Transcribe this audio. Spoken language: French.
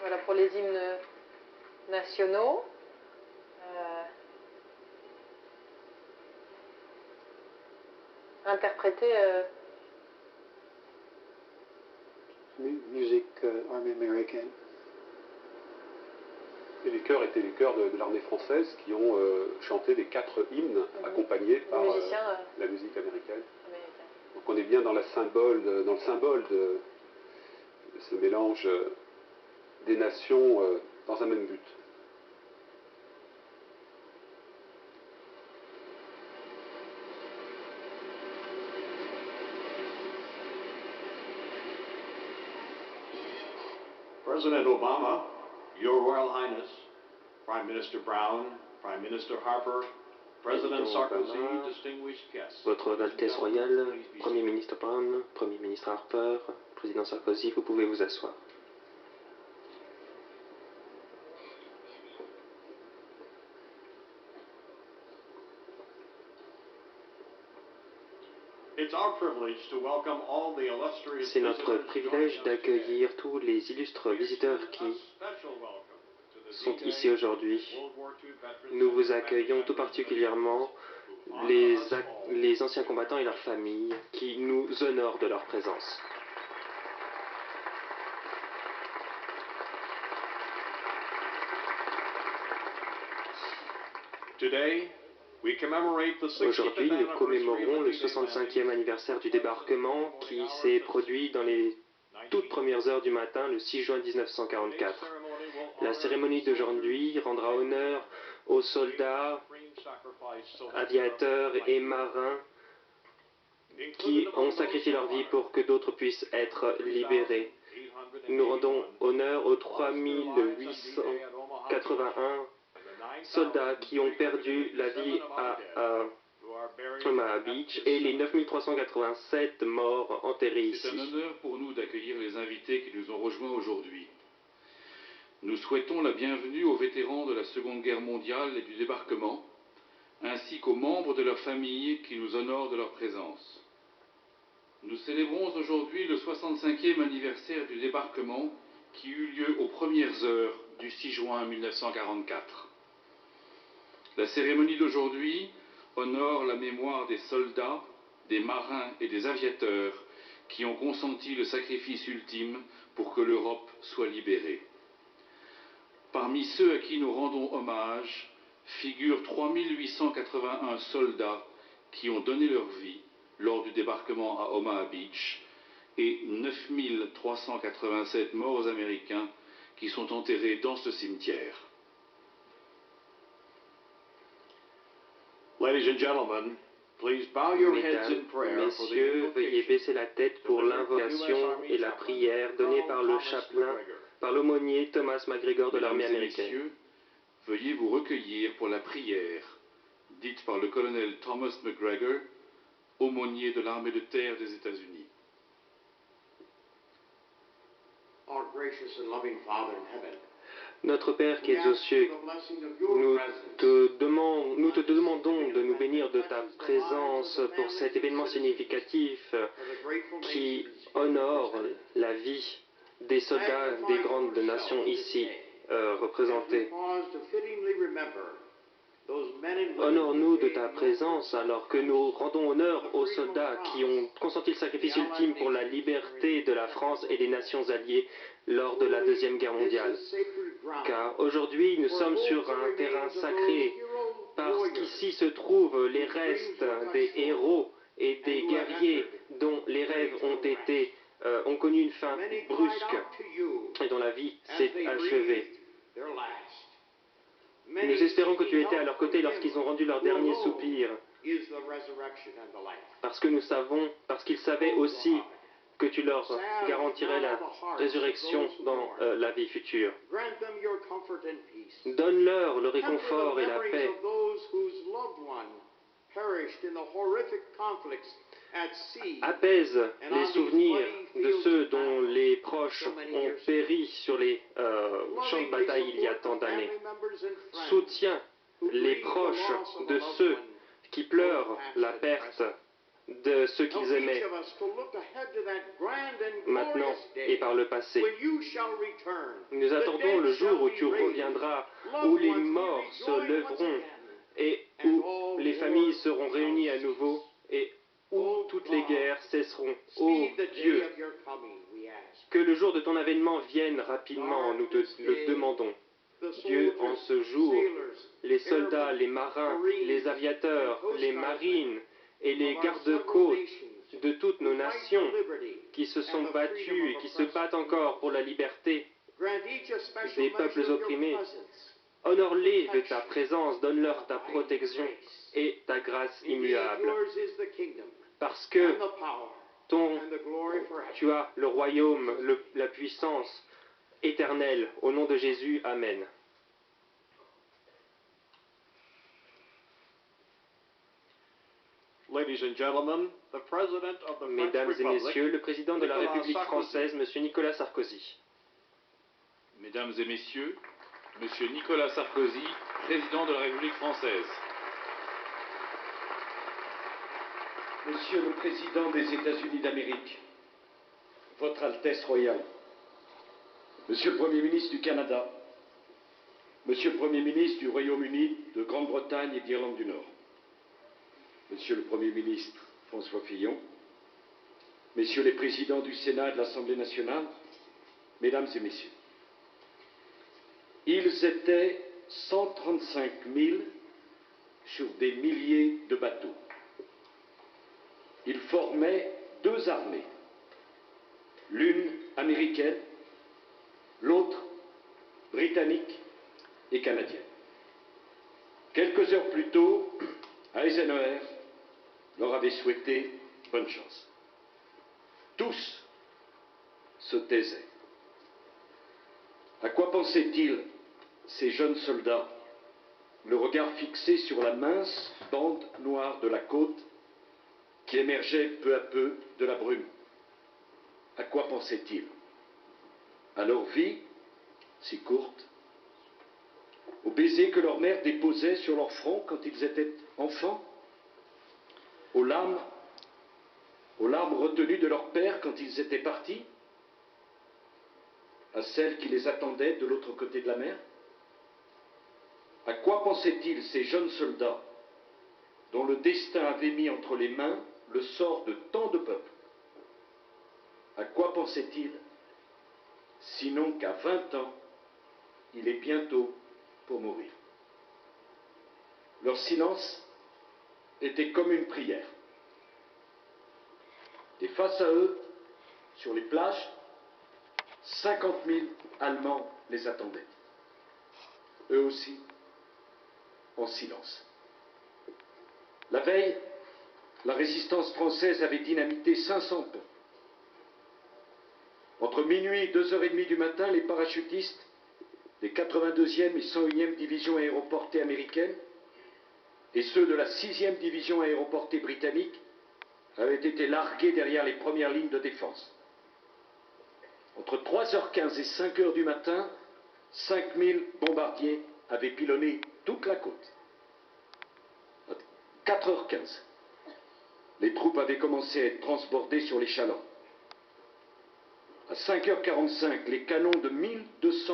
Voilà pour les hymnes nationaux. Interprétés. Musique armée américaine. Et les chœurs étaient les chœurs de l'armée française qui ont chanté les 4 hymnes accompagnés par la musique américaine. Donc on est bien dans, dans le symbole de ce mélange des nations dans un même but. President Obama, Your Royal Highness, Prime Minister Brown, Prime Minister Harper, President Sarkozy, distinguished guests. Votre Altesse Royale, Premier ministre Brown, Premier ministre Harper, Président Sarkozy, vous pouvez vous asseoir. C'est notre privilège d'accueillir tous les illustres visiteurs qui sont ici aujourd'hui. Nous vous accueillons tout particulièrement les anciens combattants et leurs familles qui nous honorent de leur présence. Aujourd'hui, nous commémorons le 65e anniversaire du débarquement qui s'est produit dans les toutes premières heures du matin, le 6 juin 1944. La cérémonie d'aujourd'hui rendra honneur aux soldats, aviateurs et marins qui ont sacrifié leur vie pour que d'autres puissent être libérés. Nous rendons honneur aux 3881 soldats qui ont perdu la vie à Omaha Beach et les 9387 morts enterrés ici. C'est un honneur pour nous d'accueillir les invités qui nous ont rejoints aujourd'hui. Nous souhaitons la bienvenue aux vétérans de la Seconde Guerre mondiale et du débarquement, ainsi qu'aux membres de leurs familles qui nous honorent de leur présence. Nous célébrons aujourd'hui le 65e anniversaire du débarquement qui eut lieu aux premières heures du 6 juin 1944. La cérémonie d'aujourd'hui honore la mémoire des soldats, des marins et des aviateurs qui ont consenti le sacrifice ultime pour que l'Europe soit libérée. Parmi ceux à qui nous rendons hommage figurent 3881 soldats qui ont donné leur vie lors du débarquement à Omaha Beach et 9387 morts américains qui sont enterrés dans ce cimetière. Mesdames, Messieurs, veuillez baisser la tête pour l'invocation et la prière donnée par le chapelain, par l'aumônier Thomas McGregor de l'armée américaine. Messieurs, veuillez vous recueillir pour la prière dite par le colonel Thomas McGregor, aumônier de l'armée de terre des États-Unis. Notre Père qui es aux cieux, nous te demandons de nous bénir de ta présence pour cet événement significatif qui honore la vie des soldats des grandes nations ici représentées. Honore-nous de ta présence alors que nous rendons honneur aux soldats qui ont consenti le sacrifice ultime pour la liberté de la France et des nations alliées lors de la Deuxième Guerre mondiale. Car aujourd'hui, nous sommes sur un terrain sacré, parce qu'ici se trouvent les restes des héros et des guerriers dont les rêves ont connu une fin brusque et dont la vie s'est achevée. Nous espérons que tu étais à leur côté lorsqu'ils ont rendu leur dernier soupir, parce qu'ils savaient aussi que tu leur garantirais la résurrection dans la vie future. Donne-leur le réconfort et la paix. Apaise les souvenirs de ceux dont les proches ont péri sur les champs de bataille il y a tant d'années. Soutiens les proches de ceux qui pleurent la perte de ceux qu'ils aimaient maintenant et par le passé. Nous attendons le jour où tu reviendras, où les morts se leveront et où les familles seront réunies à nouveau et où toutes les guerres cesseront. Ô Dieu, que le jour de ton avènement vienne rapidement, nous te le demandons. Dieu, en ce jour, les soldats, les marins, les aviateurs, les marines et les gardes-côtes de toutes nos nations qui se sont battus et qui se battent encore pour la liberté des peuples opprimés, honore-les de ta présence, donne-leur ta protection et ta grâce immuable. Parce que tu as le royaume, la puissance éternelle. Au nom de Jésus, Amen. Mesdames et messieurs, le président de la République française, M. Nicolas Sarkozy. Mesdames et messieurs, M. Nicolas Sarkozy, président de la République française. Monsieur le Président des États-Unis d'Amérique, Votre Altesse royale, Monsieur le Premier ministre du Canada, Monsieur le Premier ministre du Royaume-Uni, de Grande-Bretagne et d'Irlande du Nord, Monsieur le Premier ministre François Fillon, Messieurs les Présidents du Sénat et de l'Assemblée nationale, Mesdames et Messieurs, ils étaient 135 000 sur des milliers de bateaux. Ils formaient deux armées, l'une américaine, l'autre britannique et canadienne. Quelques heures plus tôt, Eisenhower leur avait souhaité bonne chance. Tous se taisaient. À quoi pensaient-ils, ces jeunes soldats, le regard fixé sur la mince bande noire de la côte qui émergeait peu à peu de la brume? À quoi pensaient-ils? À leur vie, si courte, aux baisers que leur mère déposait sur leur front quand ils étaient enfants, aux larmes retenues de leur père quand ils étaient partis, à celles qui les attendaient de l'autre côté de la mer? À quoi pensaient-ils, ces jeunes soldats dont le destin avait mis entre les mains le sort de tant de peuples? À quoi pensait-il, sinon qu'à 20 ans, il est bientôt pour mourir? Leur silence était comme une prière. Et face à eux, sur les plages, 50 000 Allemands les attendaient. Eux aussi, en silence. La veille, la résistance française avait dynamité 500 ponts. Entre minuit et 2h30 du matin, les parachutistes des 82e et 101e divisions aéroportées américaines et ceux de la 6e division aéroportée britannique avaient été largués derrière les premières lignes de défense. Entre 3h15 et 5h du matin, 5000 bombardiers avaient pilonné toute la côte. À 4h15, les troupes avaient commencé à être transbordées sur les chalands. À 5h45, les canons de 1200